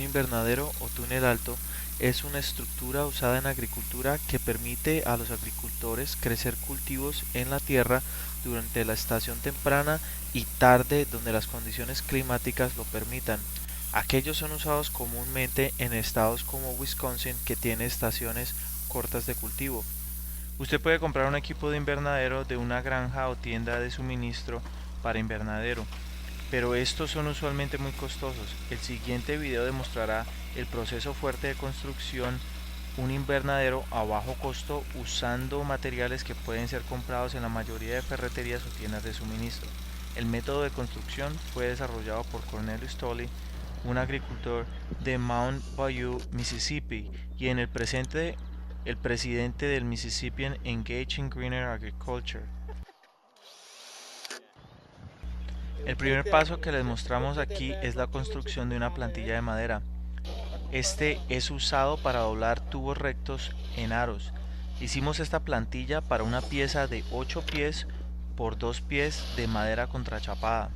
invernadero o túnel alto es una estructura usada en agricultura que permite a los agricultores crecer cultivos en la tierra durante la estación temprana y tarde donde las condiciones climáticas lo permitan. Aquellos son usados comúnmente en estados como Wisconsin, que tiene estaciones cortas de cultivo. Usted puede comprar un equipo de invernadero de una granja o tienda de suministro para invernadero, pero estos son usualmente muy costosos. El siguiente video demostrará el proceso fuerte de construcción un invernadero a bajo costo usando materiales que pueden ser comprados en la mayoría de ferreterías o tiendas de suministro. El método de construcción fue desarrollado por Cornelius Tolley, un agricultor de Mount Bayou, Mississippi, y en el presente el presidente del Mississippian Engaged in Greener Agriculture. El primer paso que les mostramos aquí es la construcción de una plantilla de madera. Este es usado para doblar tubos rectos en aros. Hicimos esta plantilla para una pieza de 8 pies por 2 pies de madera contrachapada.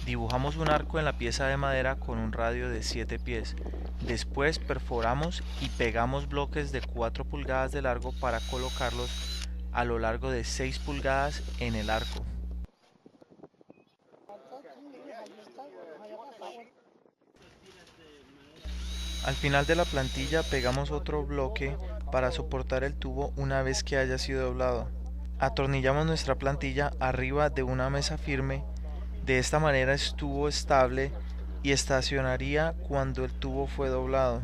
Dibujamos un arco en la pieza de madera con un radio de 7 pies. Después perforamos y pegamos bloques de 4 pulgadas de largo para colocarlos a lo largo de 6 pulgadas en el arco. Al final de la plantilla pegamos otro bloque para soportar el tubo una vez que haya sido doblado. Atornillamos nuestra plantilla arriba de una mesa firme. De esta manera estuvo estable y estacionaría cuando el tubo fue doblado.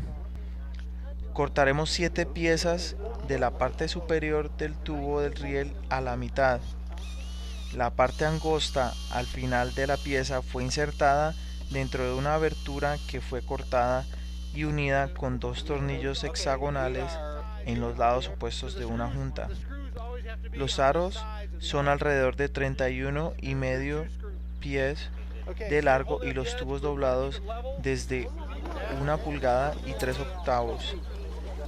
Cortaremos 7 piezas de la parte superior del tubo del riel a la mitad. La parte angosta al final de la pieza fue insertada dentro de una abertura que fue cortada y unida con 2 tornillos hexagonales en los lados opuestos de una junta. Los aros son alrededor de 31,5 pies de largo y los tubos doblados desde 1 pulgada y 3 octavos.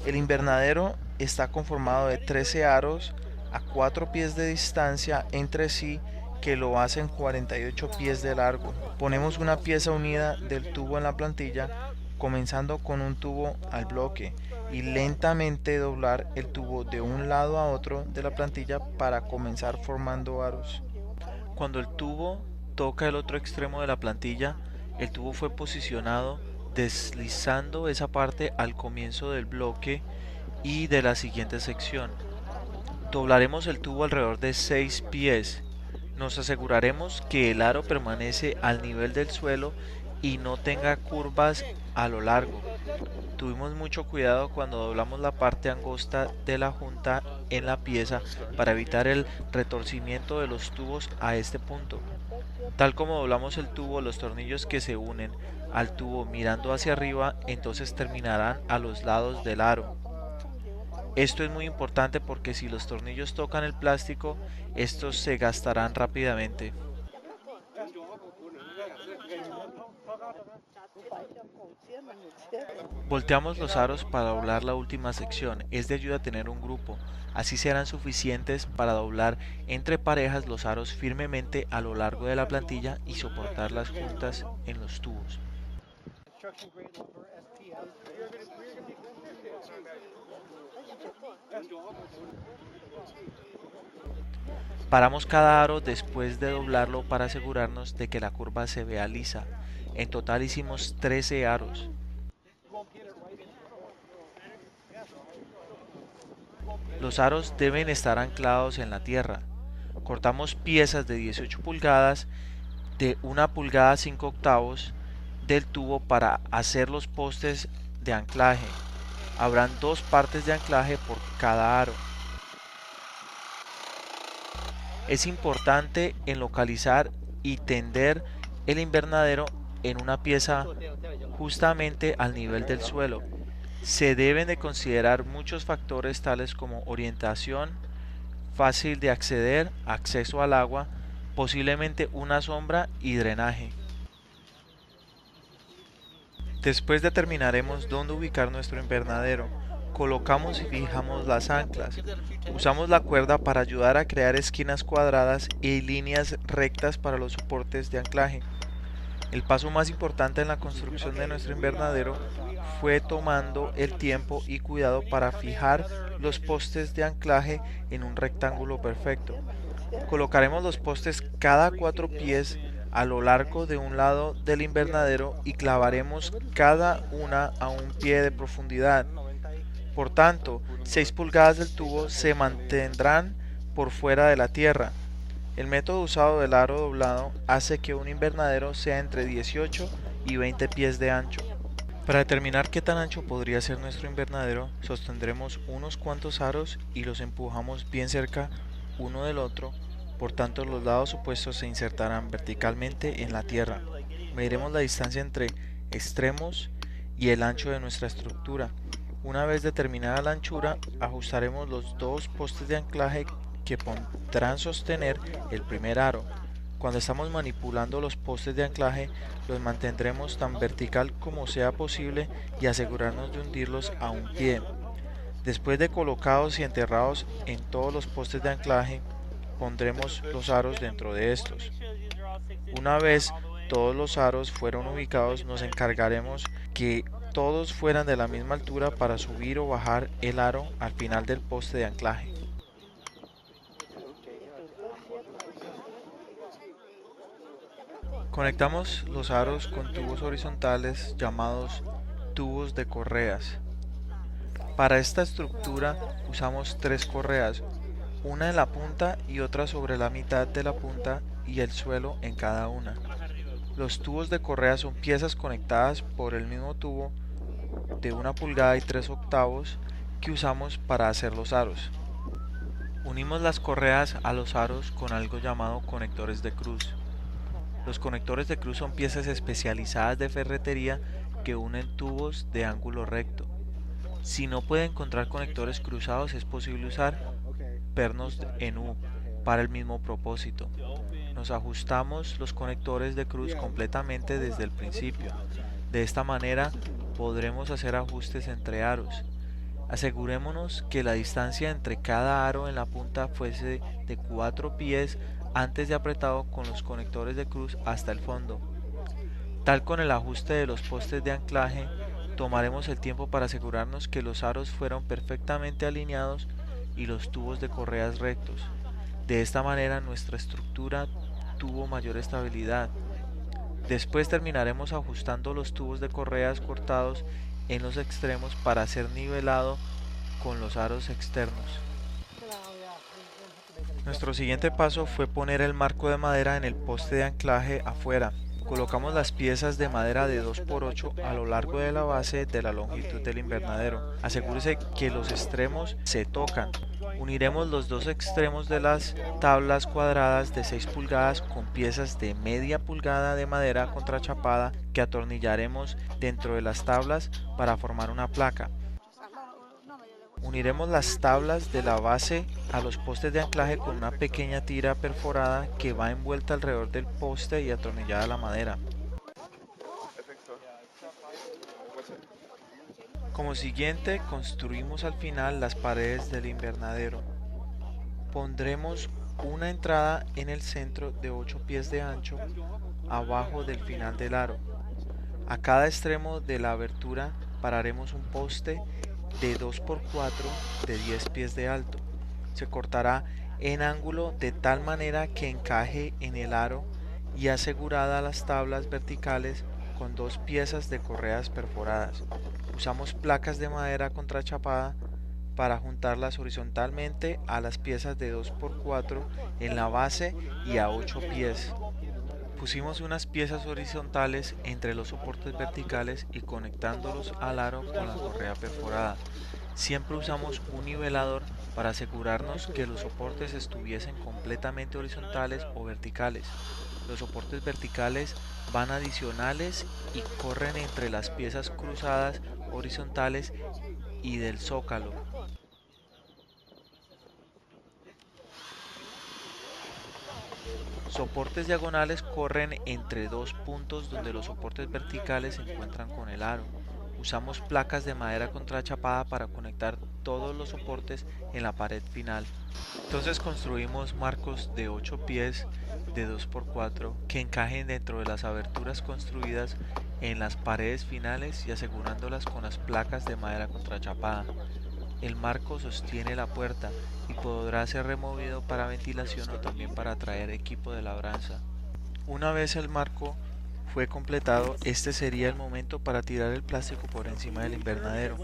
El invernadero está conformado de 13 aros a 4 pies de distancia entre sí que lo hacen 48 pies de largo. Ponemos una pieza unida del tubo en la plantilla, comenzando con un tubo al bloque y lentamente doblar el tubo de un lado a otro de la plantilla para comenzar formando aros. Cuando el tubo toca el otro extremo de la plantilla, el tubo fue posicionado deslizando esa parte al comienzo del bloque y de la siguiente sección. Doblaremos el tubo alrededor de 6 pies. Nos aseguraremos que el aro permanece al nivel del suelo y no tenga curvas a lo largo. Tuvimos mucho cuidado cuando doblamos la parte angosta de la junta en la pieza para evitar el retorcimiento de los tubos a este punto. Tal como doblamos el tubo, los tornillos que se unen al tubo mirando hacia arriba entonces terminarán a los lados del aro. Esto es muy importante porque si los tornillos tocan el plástico, estos se gastarán rápidamente. Volteamos los aros para doblar la última sección. Es de ayuda tener un grupo. Así serán suficientes para doblar entre parejas los aros firmemente a lo largo de la plantilla y soportar las juntas en los tubos. Paramos cada aro después de doblarlo para asegurarnos de que la curva se vea lisa. En total hicimos 13 aros. Los aros deben estar anclados en la tierra. Cortamos piezas de 18 pulgadas de 1 pulgada 5 octavos del tubo para hacer los postes de anclaje. Habrán 2 partes de anclaje por cada aro. Es importante en localizar y tender el invernadero en una pieza justamente al nivel del suelo. Se deben de considerar muchos factores tales como orientación, fácil de acceder, acceso al agua, posiblemente una sombra y drenaje. Después determinaremos dónde ubicar nuestro invernadero. Colocamos y fijamos las anclas. Usamos la cuerda para ayudar a crear esquinas cuadradas y líneas rectas para los soportes de anclaje. El paso más importante en la construcción de nuestro invernadero fue tomando el tiempo y cuidado para fijar los postes de anclaje en un rectángulo perfecto. Colocaremos los postes cada 4 pies a lo largo de un lado del invernadero y clavaremos cada una a un pie de profundidad. Por tanto, 6 pulgadas del tubo se mantendrán por fuera de la tierra. El método usado del aro doblado hace que un invernadero sea entre 18 y 20 pies de ancho. Para determinar qué tan ancho podría ser nuestro invernadero, sostendremos unos cuantos aros y los empujamos bien cerca uno del otro, por tanto los lados opuestos se insertarán verticalmente en la tierra. Mediremos la distancia entre extremos y el ancho de nuestra estructura. Una vez determinada la anchura, ajustaremos los dos postes de anclaje que podrán sostener el primer aro. Cuando estamos manipulando los postes de anclaje, los mantendremos tan vertical como sea posible y asegurarnos de hundirlos a un pie. Después de colocados y enterrados en todos los postes de anclaje, pondremos los aros dentro de estos. Una vez todos los aros fueron ubicados, nos encargaremos que todos fueran de la misma altura para subir o bajar el aro al final del poste de anclaje. Conectamos los aros con tubos horizontales llamados tubos de correas. Para esta estructura usamos 3 correas, una en la punta y otra sobre la mitad de la punta y el suelo en cada una. Los tubos de correa son piezas conectadas por el mismo tubo de 1 pulgada y 3 octavos que usamos para hacer los aros. Unimos las correas a los aros con algo llamado conectores de cruz. Los conectores de cruz son piezas especializadas de ferretería que unen tubos de ángulo recto. Si no puede encontrar conectores cruzados, es posible usar pernos en U para el mismo propósito. Nos ajustamos los conectores de cruz completamente desde el principio. De esta manera podremos hacer ajustes entre aros. Asegurémonos que la distancia entre cada aro en la punta fuese de 4 pies antes de apretado con los conectores de cruz hasta el fondo. Tal con el ajuste de los postes de anclaje, tomaremos el tiempo para asegurarnos que los aros fueron perfectamente alineados y los tubos de correas rectos. De esta manera nuestra estructura tuvo mayor estabilidad. Después terminaremos ajustando los tubos de correas cortados en los extremos para ser nivelado con los aros externos. Nuestro siguiente paso fue poner el marco de madera en el poste de anclaje afuera. Colocamos las piezas de madera de 2 por 8 a lo largo de la base de la longitud del invernadero. Asegúrese que los extremos se tocan. Uniremos los dos extremos de las tablas cuadradas de 6 pulgadas con piezas de media pulgada de madera contrachapada que atornillaremos dentro de las tablas para formar una placa. Uniremos las tablas de la base a los postes de anclaje con una pequeña tira perforada que va envuelta alrededor del poste y atornillada a la madera. Como siguiente, construimos al final las paredes del invernadero. Pondremos una entrada en el centro de 8 pies de ancho abajo del final del aro. A cada extremo de la abertura pararemos un poste de 2 por 4 de 10 pies de alto. Se cortará en ángulo de tal manera que encaje en el aro y asegurada las tablas verticales con 2 piezas de correas perforadas. Usamos placas de madera contrachapada para juntarlas horizontalmente a las piezas de 2 por 4 en la base y a 8 pies. Pusimos unas piezas horizontales entre los soportes verticales y conectándolos al aro con la correa perforada. Siempre usamos un nivelador para asegurarnos que los soportes estuviesen completamente horizontales o verticales. Los soportes verticales van adicionales y corren entre las piezas cruzadas horizontales y del zócalo. Soportes diagonales corren entre dos puntos donde los soportes verticales se encuentran con el aro. Usamos placas de madera contrachapada para conectar todos los soportes en la pared final. Entonces construimos marcos de 8 pies de 2 por 4 que encajen dentro de las aberturas construidas en las paredes finales y asegurándolas con las placas de madera contrachapada. El marco sostiene la puerta y podrá ser removido para ventilación o también para traer equipo de labranza. Una vez el marco fue completado, este sería el momento para tirar el plástico por encima del invernadero.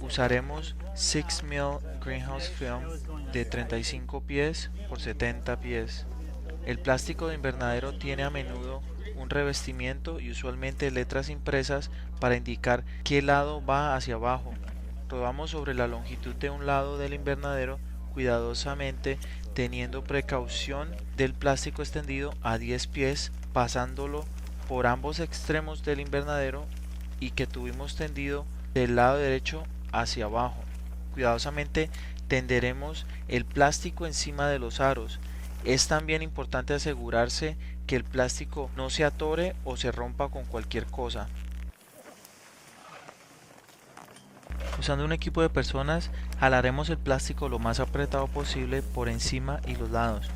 Usaremos 6mm Greenhouse Film de 35 pies por 70 pies. El plástico de invernadero tiene a menudo un revestimiento y usualmente letras impresas para indicar qué lado va hacia abajo. Rodamos sobre la longitud de un lado del invernadero cuidadosamente, teniendo precaución del plástico extendido a 10 pies, pasándolo por ambos extremos del invernadero y que tuvimos tendido del lado derecho hacia abajo. Cuidadosamente tenderemos el plástico encima de los aros. Es también importante asegurarse que el plástico no se atore o se rompa con cualquier cosa. Usando un equipo de personas, jalaremos el plástico lo más apretado posible por encima y los lados.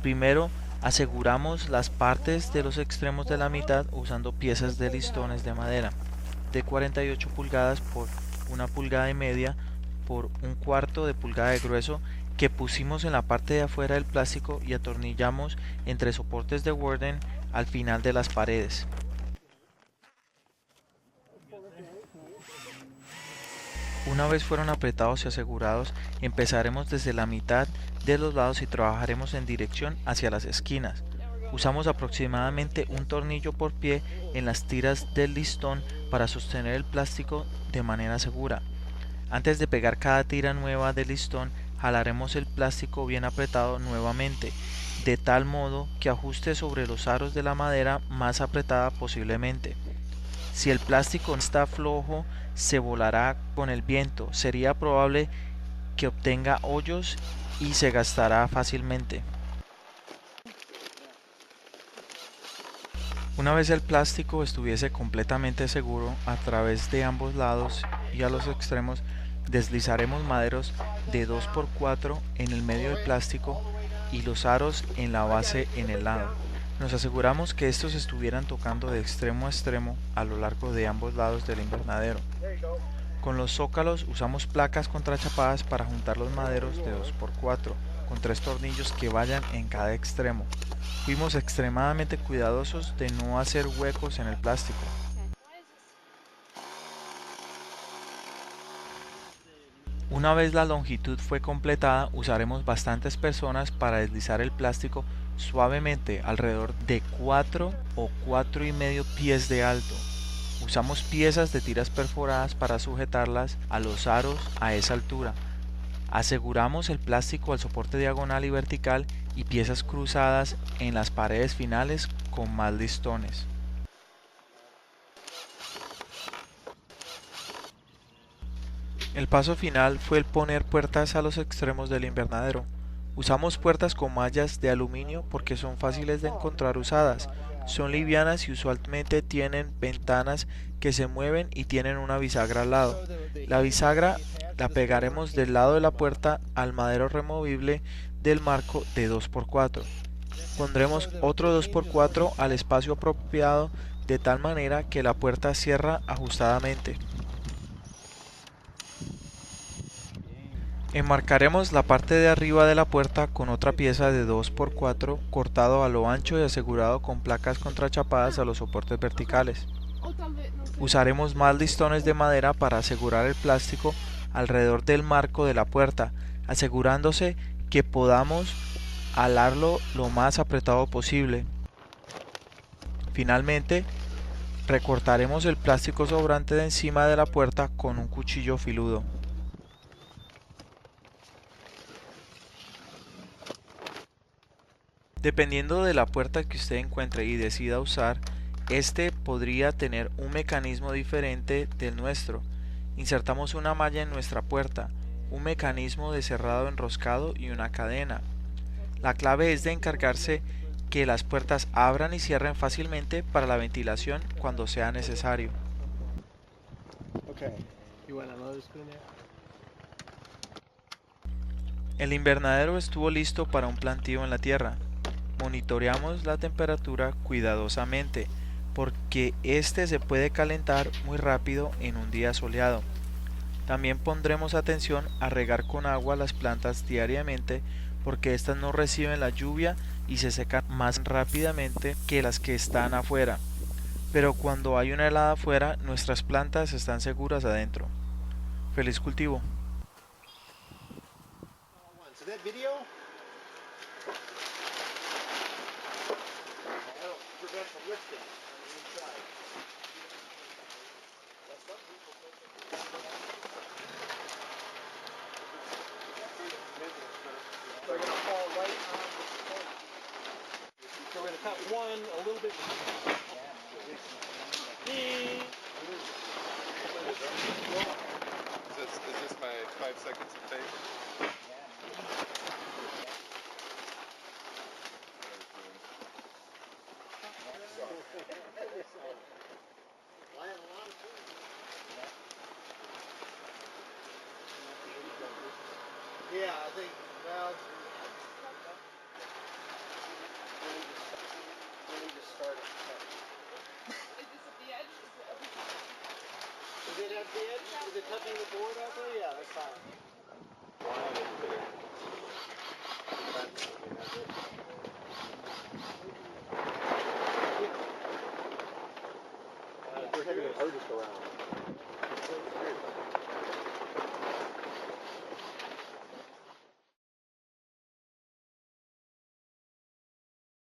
Primero, aseguramos las partes de los extremos de la mitad usando piezas de listones de madera de 48 pulgadas por 1,5 pulgadas por 1/4 de pulgada de grueso que pusimos en la parte de afuera del plástico y atornillamos entre soportes de Warden al final de las paredes. Una vez fueron apretados y asegurados, empezaremos desde la mitad de los lados y trabajaremos en dirección hacia las esquinas. Usamos aproximadamente un tornillo por pie en las tiras del listón para sostener el plástico de manera segura. Antes de pegar cada tira nueva del listón, jalaremos el plástico bien apretado nuevamente, de tal modo que ajuste sobre los aros de la madera más apretada posiblemente. Si el plástico está flojo, se volará con el viento. Sería probable que obtenga hoyos y se gastará fácilmente. Una vez el plástico estuviese completamente seguro, a través de ambos lados y a los extremos deslizaremos maderos de 2 por 4 en el medio del plástico y los aros en la base en el lado. Nos aseguramos que estos estuvieran tocando de extremo a extremo a lo largo de ambos lados del invernadero. Con los zócalos usamos placas contrachapadas para juntar los maderos de 2 por 4 con 3 tornillos que vayan en cada extremo. Fuimos extremadamente cuidadosos de no hacer huecos en el plástico. Una vez la longitud fue completada, usaremos bastantes personas para deslizar el plástico suavemente alrededor de 4 o 4,5 pies de alto. Usamos piezas de tiras perforadas para sujetarlas a los aros a esa altura. Aseguramos el plástico al soporte diagonal y vertical y piezas cruzadas en las paredes finales con más listones. El paso final fue el poner puertas a los extremos del invernadero. Usamos puertas con mallas de aluminio porque son fáciles de encontrar usadas, son livianas y usualmente tienen ventanas que se mueven y tienen una bisagra al lado. La bisagra la pegaremos del lado de la puerta al madero removible del marco de 2 por 4. Pondremos otro 2 por 4 al espacio apropiado de tal manera que la puerta cierra ajustadamente. Enmarcaremos la parte de arriba de la puerta con otra pieza de 2 por 4 cortado a lo ancho y asegurado con placas contrachapadas a los soportes verticales. Usaremos más listones de madera para asegurar el plástico alrededor del marco de la puerta, asegurándose que podamos alarlo lo más apretado posible. Finalmente, recortaremos el plástico sobrante de encima de la puerta con un cuchillo filudo. Dependiendo de la puerta que usted encuentre y decida usar, este podría tener un mecanismo diferente del nuestro. Insertamos una malla en nuestra puerta, un mecanismo de cerrado enroscado y una cadena. La clave es de encargarse que las puertas abran y cierren fácilmente para la ventilación cuando sea necesario. Okay. You want another spoon there? El invernadero estuvo listo para un plantío en la tierra. Monitoreamos la temperatura cuidadosamente porque este se puede calentar muy rápido en un día soleado. También pondremos atención a regar con agua las plantas diariamente porque estas no reciben la lluvia y se secan más rápidamente que las que están afuera. Pero cuando hay una helada afuera, nuestras plantas están seguras adentro. Feliz cultivo. So that video, that'll prevent from lifting on the inside. They're gonna fall right on the point. So we're gonna cut one a little bit. Is this my 5 seconds of fame? Yeah, I think, well, we need to start it. Is this at the edge? Is it at the edge? Is it touching the board out there? Yeah, that's fine. We're hitting an artist around.